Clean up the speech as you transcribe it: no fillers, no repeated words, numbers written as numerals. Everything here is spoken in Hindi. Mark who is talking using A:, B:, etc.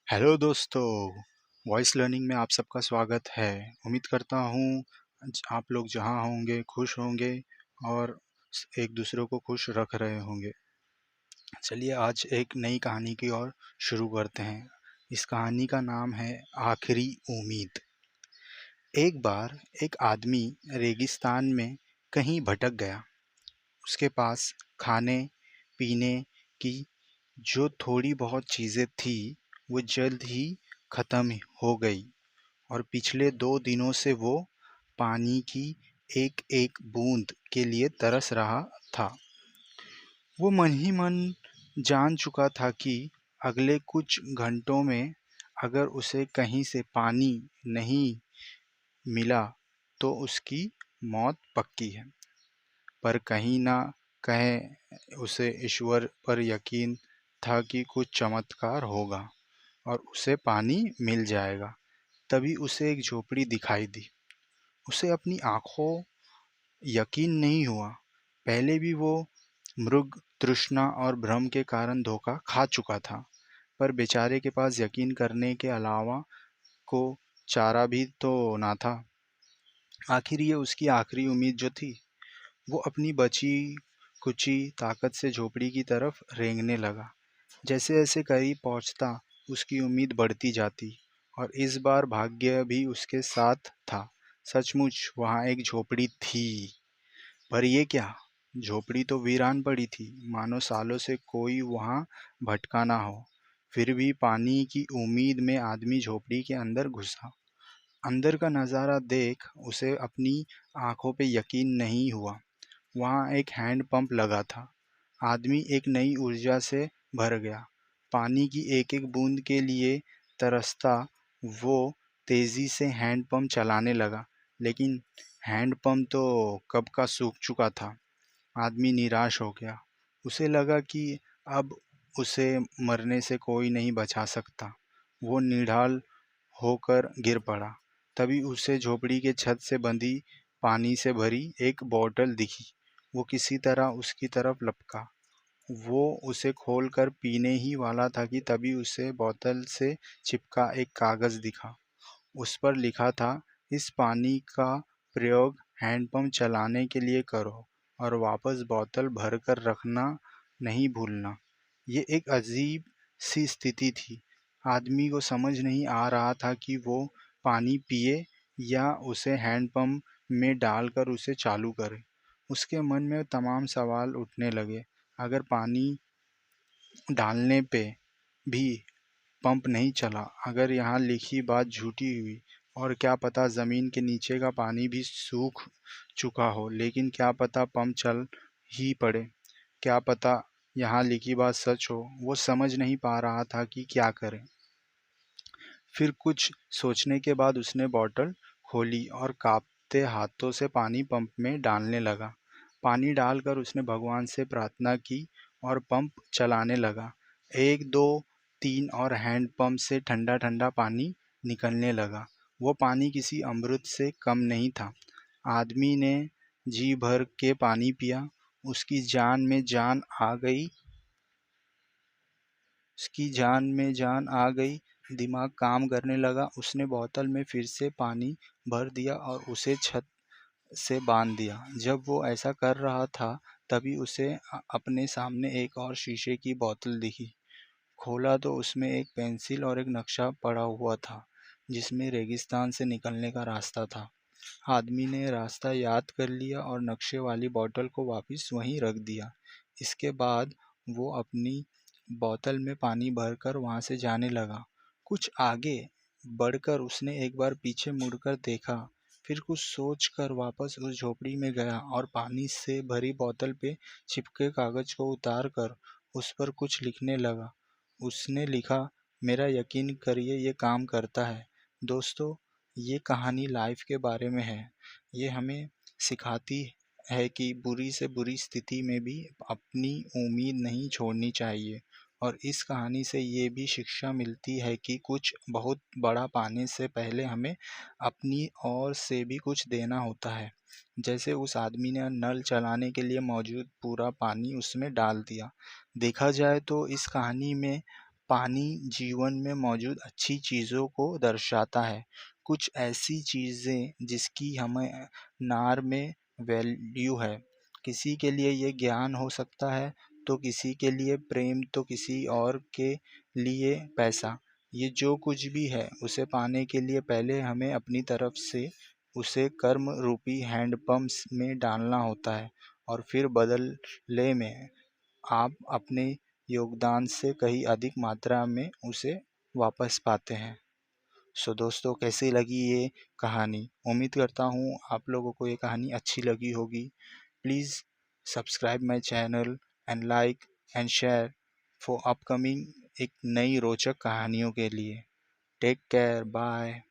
A: हेलो दोस्तों, वॉइस लर्निंग में आप सबका स्वागत है। उम्मीद करता हूँ आप लोग जहाँ होंगे खुश होंगे और एक दूसरे को खुश रख रहे होंगे। चलिए आज एक नई कहानी की ओर शुरू करते हैं। इस कहानी का नाम है आखिरी उम्मीद। एक बार एक आदमी रेगिस्तान में कहीं भटक गया। उसके पास खाने पीने की जो थोड़ी बहुत चीज़ें थी वो जल्द ही ख़त्म हो गई और पिछले 2 दिनों से वो पानी की एक एक बूंद के लिए तरस रहा था। वो मन ही मन जान चुका था कि अगले कुछ घंटों में अगर उसे कहीं से पानी नहीं मिला तो उसकी मौत पक्की है। पर कहीं ना कहीं उसे ईश्वर पर यकीन था कि कुछ चमत्कार होगा और उसे पानी मिल जाएगा। तभी उसे एक झोपड़ी दिखाई दी। उसे अपनी आँखों यकीन नहीं हुआ। पहले भी वो मृग तृष्णा और भ्रम के कारण धोखा खा चुका था, पर बेचारे के पास यकीन करने के अलावा को चारा भी तो ना था। आखिर ये उसकी आखिरी उम्मीद जो थी। वो अपनी बची कुची ताकत से झोपड़ी की तरफ रेंगने लगा। जैसे जैसे करीब पहुंचता उसकी उम्मीद बढ़ती जाती और इस बार भाग्य भी उसके साथ था। सचमुच वहाँ एक झोपड़ी थी। पर ये क्या, झोपड़ी तो वीरान पड़ी थी, मानो सालों से कोई वहाँ भटका ना हो। फिर भी पानी की उम्मीद में आदमी झोपड़ी के अंदर घुसा। अंदर का नज़ारा देख उसे अपनी आंखों पे यकीन नहीं हुआ। वहाँ एक हैंडपंप लगा था। आदमी एक नई ऊर्जा से भर गया। पानी की एक एक बूंद के लिए तरसता वो तेज़ी से हैंडपंप चलाने लगा, लेकिन हैंडपंप तो कब का सूख चुका था। आदमी निराश हो गया। उसे लगा कि अब उसे मरने से कोई नहीं बचा सकता। वो निढाल होकर गिर पड़ा। तभी उसे झोपड़ी के छत से बंधी पानी से भरी एक बोतल दिखी। वो किसी तरह उसकी तरफ लपका। वो उसे खोलकर पीने ही वाला था कि तभी उसे बोतल से चिपका एक कागज़ दिखा। उस पर लिखा था, इस पानी का प्रयोग हैंडपंप चलाने के लिए करो और वापस बोतल भरकर रखना नहीं भूलना। ये एक अजीब सी स्थिति थी। आदमी को समझ नहीं आ रहा था कि वो पानी पिए या उसे हैंडपंप में डालकर उसे चालू करे। उसके मन में तमाम सवाल उठने लगे। अगर पानी डालने पे भी पंप नहीं चला, अगर यहाँ लिखी बात झूठी हुई, और क्या पता ज़मीन के नीचे का पानी भी सूख चुका हो, लेकिन क्या पता पंप चल ही पड़े। क्या पता यहाँ लिखी बात सच हो। वो समझ नहीं पा रहा था कि क्या करे। फिर कुछ सोचने के बाद उसने बॉटल खोली और कांपते हाथों से पानी पंप में डालने लगा। पानी डालकर उसने भगवान से प्रार्थना की और पंप चलाने लगा। एक दो तीन और हैंड पंप से ठंडा ठंडा पानी निकलने लगा। वो पानी किसी अमृत से कम नहीं था। आदमी ने जी भर के पानी पिया। उसकी जान में जान आ गई। उसकी जान में जान आ गई। दिमाग काम करने लगा। उसने बोतल में फिर से पानी भर दिया और उसे छत से बांध दिया। जब वो ऐसा कर रहा था तभी उसे अपने सामने एक और शीशे की बोतल दिखी। खोला तो उसमें एक पेंसिल और एक नक्शा पड़ा हुआ था, जिसमें रेगिस्तान से निकलने का रास्ता था। आदमी ने रास्ता याद कर लिया और नक्शे वाली बोतल को वापस वहीं रख दिया। इसके बाद वो अपनी बोतल में पानी भरकर वहाँ से जाने लगा। कुछ आगे बढ़कर उसने एक बार पीछे मुड़कर देखा, फिर कुछ सोचकर वापस उस झोपड़ी में गया और पानी से भरी बोतल पे चिपके कागज को उतार कर उस पर कुछ लिखने लगा। उसने लिखा, मेरा यकीन करिए ये काम करता है। दोस्तों, ये कहानी लाइफ के बारे में है। ये हमें सिखाती है कि बुरी से बुरी स्थिति में भी अपनी उम्मीद नहीं छोड़नी चाहिए। और इस कहानी से ये भी शिक्षा मिलती है कि कुछ बहुत बड़ा पाने से पहले हमें अपनी ओर से भी कुछ देना होता है। जैसे उस आदमी ने नल चलाने के लिए मौजूद पूरा पानी उसमें डाल दिया। देखा जाए तो इस कहानी में पानी जीवन में मौजूद अच्छी चीज़ों को दर्शाता है। कुछ ऐसी चीज़ें जिसकी हमें नार में वैल्यू है। किसी के लिए ये ज्ञान हो सकता है, तो किसी के लिए प्रेम, तो किसी और के लिए पैसा। ये जो कुछ भी है उसे पाने के लिए पहले हमें अपनी तरफ से उसे कर्म रूपी हैंडपंप्स में डालना होता है, और फिर बदले में आप अपने योगदान से कहीं अधिक मात्रा में उसे वापस पाते हैं। सो दोस्तों, कैसी लगी ये कहानी? उम्मीद करता हूँ आप लोगों को ये कहानी अच्छी लगी होगी। Please subscribe my channel and like and share for upcoming एक नई रोचक कहानियों के लिए। Take care, bye.